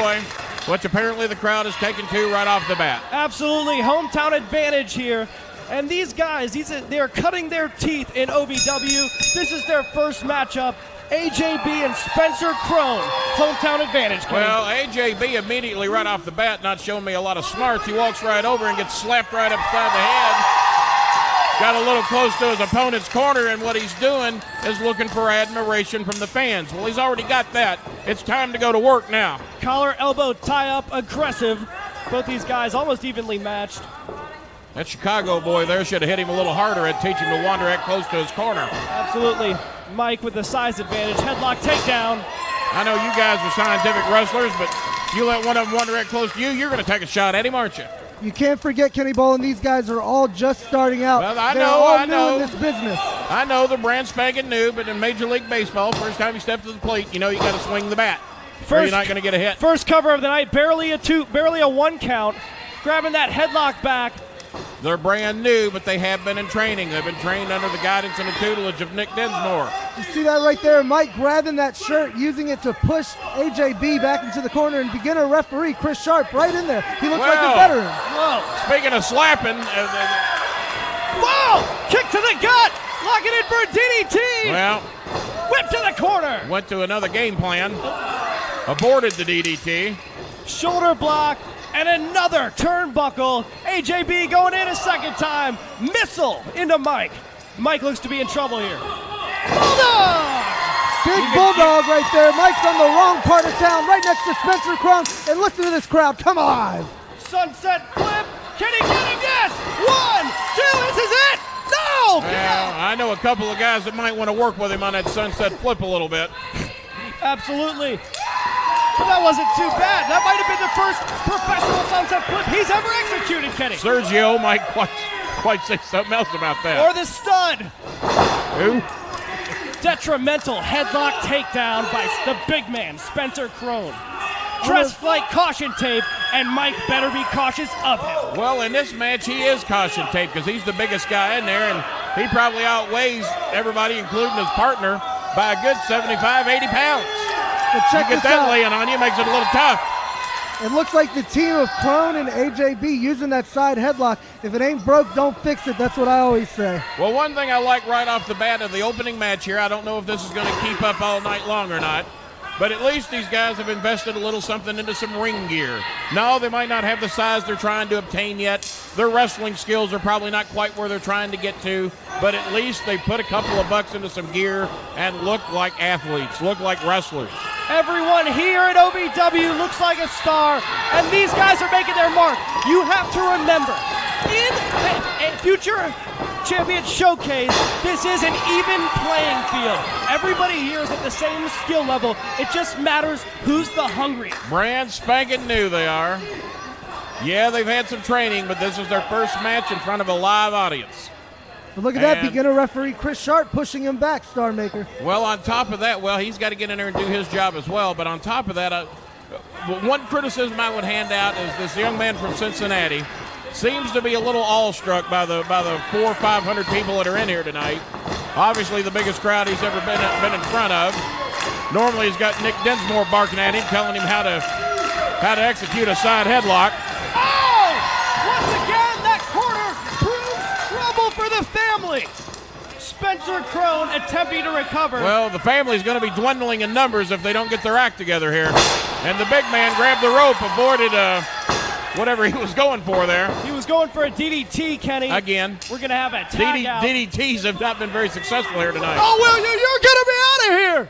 enjoy, which apparently the crowd is taking to right off the bat. Absolutely, hometown advantage here. And these guys, they're cutting their teeth in OVW. This is their first matchup. AJB and Spencer Crone, hometown advantage. Kenny. Well, AJB immediately right off the bat not showing me a lot of smarts. He walks right over and gets slapped right upside the head. Got a little close to his opponent's corner, and what he's doing is looking for admiration from the fans. Well, he's already got that. It's time to go to work now. Collar, elbow, tie-up, aggressive. Both these guys almost evenly matched. That Chicago boy there should have hit him a little harder and teach him to wander that close to his corner. Absolutely. Mike with the size advantage. Headlock takedown. I know you guys are scientific wrestlers, but you let one of them wander that close to you, you're going to take a shot at him, aren't you? You can't forget, Kenny Bolin, these guys are all just starting out. Well, They're all new in this business. I know they're brand spanking new, but in Major League Baseball, first time you step to the plate, you know you got to swing the bat. Or you're not going to get a hit. First cover of the night, barely a one count. Grabbing that headlock back. They're brand new, but they have been in training. They've been trained under the guidance and the tutelage of Nick Dinsmore. You see that right there? Mike grabbing that shirt, using it to push AJB back into the corner, and beginner referee Chris Sharp right in there. He looks like a veteran. Whoa. Speaking of slapping. Whoa! Kick to the gut! Locking in for a DDT! Well. Whip to the corner! Went to another game plan. Aborted the DDT. Shoulder block. And another turnbuckle. AJB going in a second time. Missile into Mike. Mike looks to be in trouble here. Bulldog! Big bulldog right there. Mike's on the wrong part of town, right next to Spencer Crone. And listen to this crowd. Come alive. Sunset flip. Can he get him? Yes! 1, 2, this is it! No! Well, I know a couple of guys that might want to work with him on that sunset flip a little bit. Absolutely. But that wasn't too bad. That might have been the first professional sunset flip he's ever executed, Kenny. Sergio might quite say something else about that. Or the stud. Who? Detrimental headlock takedown by the big man, Spencer Crone. Dress flight caution tape, and Mike better be cautious of him. Well, in this match, he is caution tape because he's the biggest guy in there, and he probably outweighs everybody, including his partner, by a good 75, 80 pounds. But check you get this that out. laying on you, makes it a little tough. It looks like the team of Crone and AJB using that side headlock. If it ain't broke, don't fix it. That's what I always say. Well, one thing I like right off the bat of the opening match here, I don't know if this is going to keep up all night long or not, but at least these guys have invested a little something into some ring gear. No, they might not have the size they're trying to obtain yet. Their wrestling skills are probably not quite where they're trying to get to, but at least they put a couple of bucks into some gear and look like athletes, look like wrestlers. Everyone here at OVW looks like a star, and these guys are making their mark. You have to remember, in a future champion showcase, this is an even playing field. Everybody here is at the same skill level. It just matters who's the hungriest. Brand spanking new they are. Yeah, they've had some training, but this is their first match in front of a live audience. But look at that, beginner referee Chris Sharp pushing him back, Star Maker. Well, on top of that, he's got to get in there and do his job as well. But on top of that, one criticism I would hand out is this young man from Cincinnati seems to be a little awestruck by the 400 or 500 people that are in here tonight. Obviously, the biggest crowd he's ever been in front of. Normally, he's got Nick Dinsmore barking at him, telling him how to execute a side headlock. Oh! Once again, that corner proves trouble for the family. Spencer Crone attempting to recover. Well, the family's going to be dwindling in numbers if they don't get their act together here. And the big man grabbed the rope, avoided whatever he was going for there. He was going for a DDT, Kenny. Again. We're going to have a tag out. DDTs have not been very successful here tonight. Oh, well, you're going to be out of here.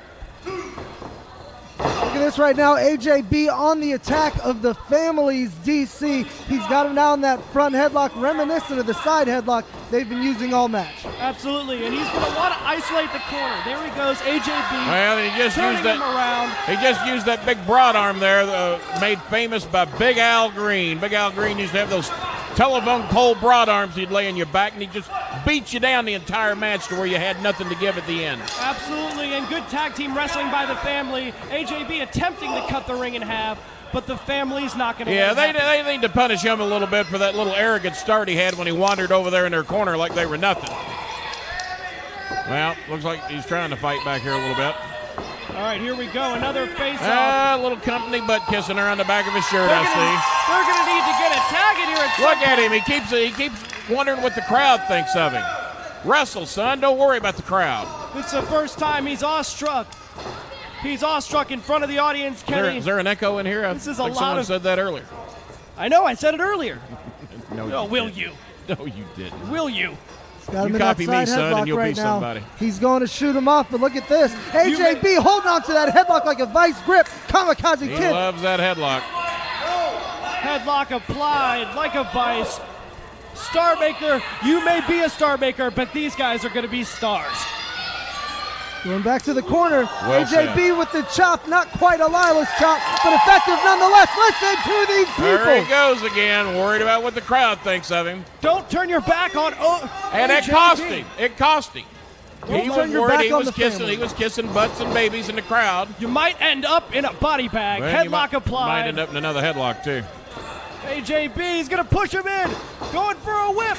Look at this right now, AJB on the attack of the family's DC. He's got him down that front headlock, reminiscent of the side headlock they've been using all match. Absolutely, and he's going to want to isolate the corner. There he goes, AJB. Well, he just turning used that. him around. He just used that big broad arm there, made famous by Big Al Green. Big Al Green used to have those telephone pole broad arms he'd lay in your back, and he just beat you down the entire match to where you had nothing to give at the end. Absolutely, and good tag team wrestling by the family. AJB attempting to cut the ring in half, but the family's not going to. Yeah, they need to punish him a little bit for that little arrogant start he had when he wandered over there in their corner like they were nothing. Well, looks like he's trying to fight back here a little bit. All right, here we go. Another face-off. A little company butt kissing around the back of his shirt, I see. They're going to need to get a tag in here. Look at him. He keeps wondering what the crowd thinks of him. Wrestle, son. Don't worry about the crowd. This is the first time he's awestruck. He's awestruck in front of the audience, Kenny. Is there an echo in here? This is a lot someone of... said that earlier. I know. I said it earlier. No, will you? No, you didn't. Will you? Got him You in copy that me, side son, headlock and you'll right be now. somebody. He's going to shoot him off, but look at this. AJB holding on to that headlock like a vice grip. Kamikaze He Kid. loves that headlock. Headlock applied like a vice. Star Maker, you may be a Star Maker, but these guys are going to be stars. Going back to the corner. Well AJB said. with the chop. Not quite a Lila's chop, but effective nonetheless. Listen to these people. There he goes again, worried about what the crowd thinks of him. Don't turn your back on And it AJB. cost him. It cost him. Don't He turn was your worried. back He on was the kissing. family. He was kissing butts and babies in the crowd. You might end up in a body bag. Well, you Headlock might applied. end up in another headlock too. AJB is going to push him in. Going for a whip.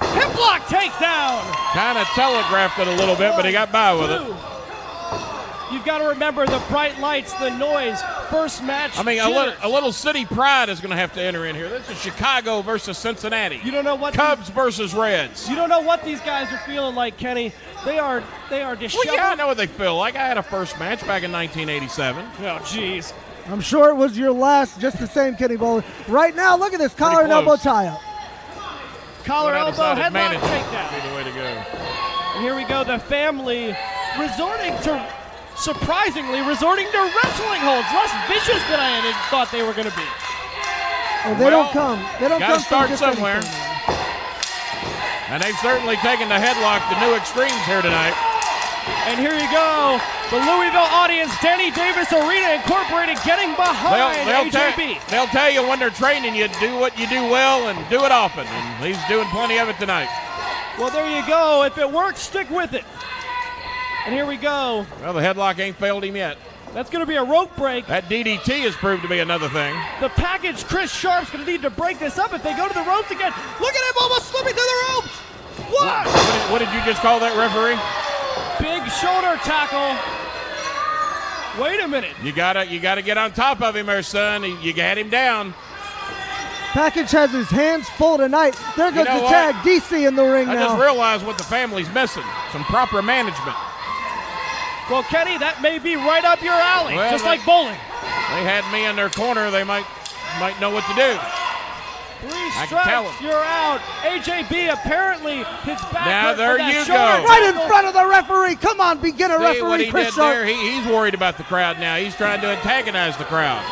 Hip lock takedown. Kind of telegraphed it a little bit, but he got by with it. You've got to remember the bright lights, the noise, first match. I mean, jitters. a little city pride is going to have to enter in here. This is Chicago versus Cincinnati. You don't know what Cubs versus Reds. You don't know what these guys are feeling like, Kenny. They are disheveled. Well, yeah, I know what they feel like. I had a first match back in 1987. Oh, jeez. I'm sure it was your last, just the same, Kenny Bolin. Right now, look at this collar and close. elbow tie-up. Collar, But I elbow, decided headlock, management takedown. would be the way to go. And here we go. The family resorting to wrestling holds. Less vicious than I had thought they were going to be. Well, they don't come. They don't gotta come start from just somewhere. anything. And they've certainly taken the headlock to new extremes here tonight. And here you go. The Louisville audience, Danny Davis Arena Incorporated, getting behind AJB. They'll tell you when they're training you, do what you do well and do it often. And he's doing plenty of it tonight. Well, there you go. If it works, stick with it. And here we go. Well, the headlock ain't failed him yet. That's going to be a rope break. That DDT has proved to be another thing. The package, Chris Sharp's going to need to break this up if they go to the ropes again. Look at him almost slipping through the ropes. What? What did you just call that, referee? Big shoulder tackle. Wait a minute. You gotta get on top of him there, son. You got him down. Package has his hands full tonight. There goes know the what? tag. DC in the ring I now. just realized what the family's missing. Some proper management. Well, Kenny, that may be right up your alley, Well, just like bowling. They had me in their corner. They might know what to do. 3 I can tell strikes, him. you're out. AJB apparently his back. Now hurt there from that you shoulder go. Right in tackle. front of the referee. Come on, beginner See referee what he Chris did Sharp. there? He's worried about the crowd now. He's trying to antagonize the crowd.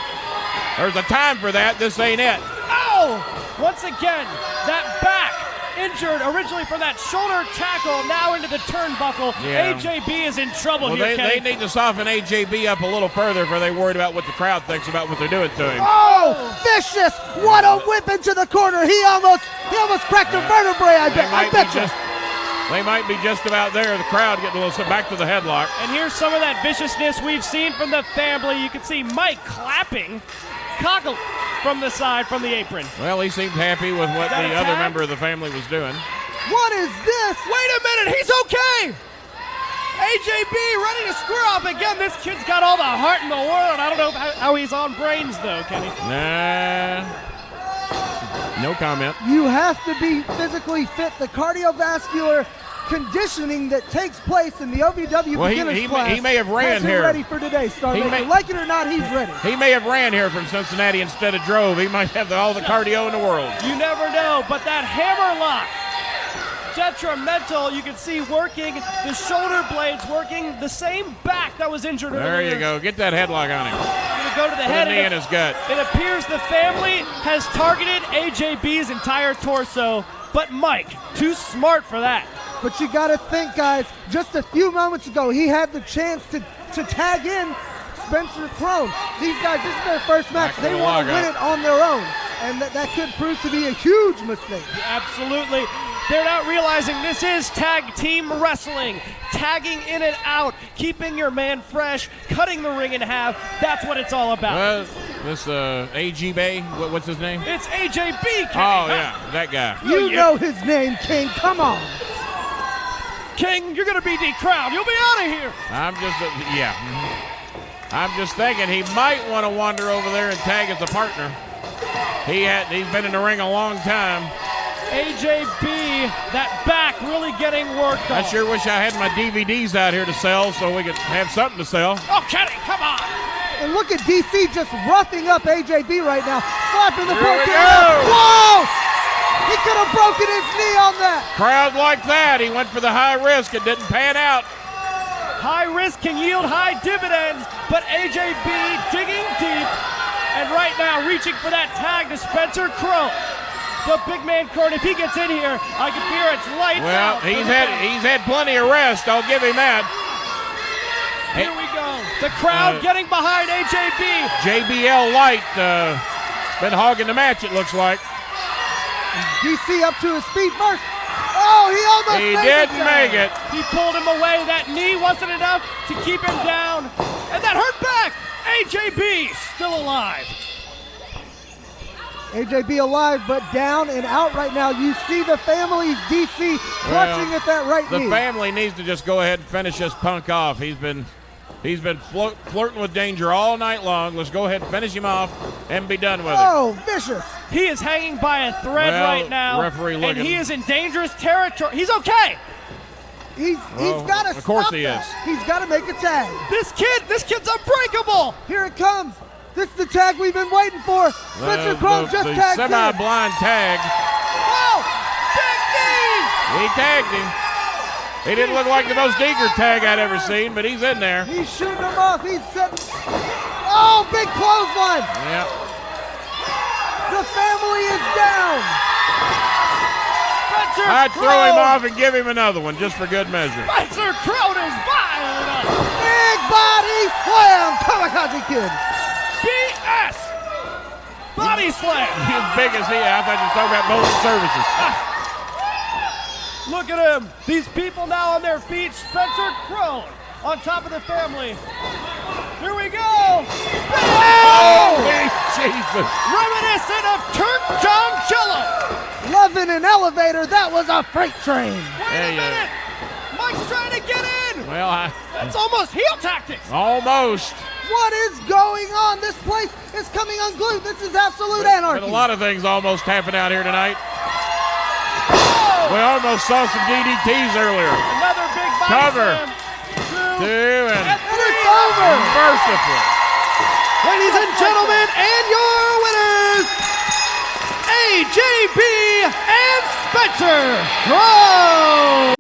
There's a time for that. This ain't it. Oh! Once again, that back injured originally from that shoulder tackle, now into the turnbuckle. Yeah. AJB is in trouble Well, here, they Kenny. need to soften AJB up a little further if they're worried about what the crowd thinks about what they're doing to him. Oh, vicious! What a whip into the corner. He almost cracked a vertebrae. I bet you. They might be just about there. The crowd getting a little back to the headlock. And here's some of that viciousness we've seen from the family. You can see Mike clapping, cockle from the side, from the apron. Well, he seemed happy with what that the a other tag? member of the family was doing. What is this? Wait a minute, he's okay! AJB ready to square off again. This kid's got all the heart in the world. I don't know how he's on brains, though, Kenny. Nah. No comment. You have to be physically fit. The cardiovascular conditioning that takes place in the OVW Well, beginners class he may have ran has him here. ready for today, Star He Maker. may- Like it or not, he's ready. He may have ran here from Cincinnati instead of drove. He might have all the cardio in the world. You never know, but that hammer lock, detrimental. You can see working the shoulder blades, working the same back that was injured There earlier. you go. Get that headlock on him. Gonna go to the Put head. a knee in his gut. It appears the family has targeted AJB's entire torso, but Mike, too smart for that. But you got to think, guys, just a few moments ago, he had the chance to tag in Spencer Crone. These guys, this is their first match. Back to They the want to win logout. it on their own. And that could prove to be a huge mistake. Absolutely. They're not realizing this is tag team wrestling. Tagging in and out, keeping your man fresh, cutting the ring in half. That's what it's all about. Well, this AG Bay, what's his name? It's AJB, Kenny. Oh, yeah, that guy. You know his name, King. Come on. King, you're going to be decrowned. You'll be out of here. I'm just thinking he might want to wander over there and tag as a partner. He's been in the ring a long time. AJB, that back really getting worked on. I sure wish I had my DVDs out here to sell so we could have something to sell. Oh, Kenny, come on. And look at DC just roughing up AJB right now. Slapping the Here we poor kid. go. Whoa! He could have broken his knee on that. Crowd like that. He went for the high risk. It didn't pan out. High risk can yield high dividends, but AJB digging deep and right now reaching for that tag to Spencer Crow. The big man Kurt, if he gets in here, I can hear it's lights out. Well, he's had plenty of rest. I'll give him that. Here we go. The crowd getting behind AJB. JBL Light been hogging the match, it looks like. DC up to his feet first. Oh, he almost didn't make it. He pulled him away. That knee wasn't enough to keep him down. And that hurt back. AJB still alive. AJB alive, but down and out right now. You see the family's DC clutching at that right knee. The family needs to just go ahead and finish this punk off. He's been flirting with danger all night long. Let's go ahead and finish him off and be done with it. Oh, vicious. He is hanging by a thread right now. Referee looking. And he is in dangerous territory. He's okay. He's got to stop. Of course he is. He's got to make a tag. This kid's unbreakable. Here it comes. This is the tag we've been waiting for. Spencer Crow just tagged him. Semi-blind tag. Oh, big knee. He tagged him. He didn't look like the most eager tag I'd ever seen, but he's in there. He's shooting him off. He's setting. Oh, big clothesline. Yeah. The family is down. Spencer I'd Crow. throw him off and give him another one just for good measure. Spencer Crow is violent. Big body slam. Kamikaze Kid. BS. Body slam. He's as big as he is. I thought you were talking about Bolin Services. Look at him. These people now on their feet. Spencer Crow on top of the family. Here we go. Holy Jesus. Reminiscent of Turk John Jello. Loving an elevator. That was a freight train. Wait a minute. Mike's trying to get in. Well, That's almost heel tactics. almost. What is going on? This place is coming unglued. This is absolute anarchy. But a lot of things almost happened out here tonight. Oh, We almost saw some DDTs earlier. another big body Cover. slam. Two and And it's over. merciful. Ladies and gentlemen, and your winners, AJB and Spencer Crow.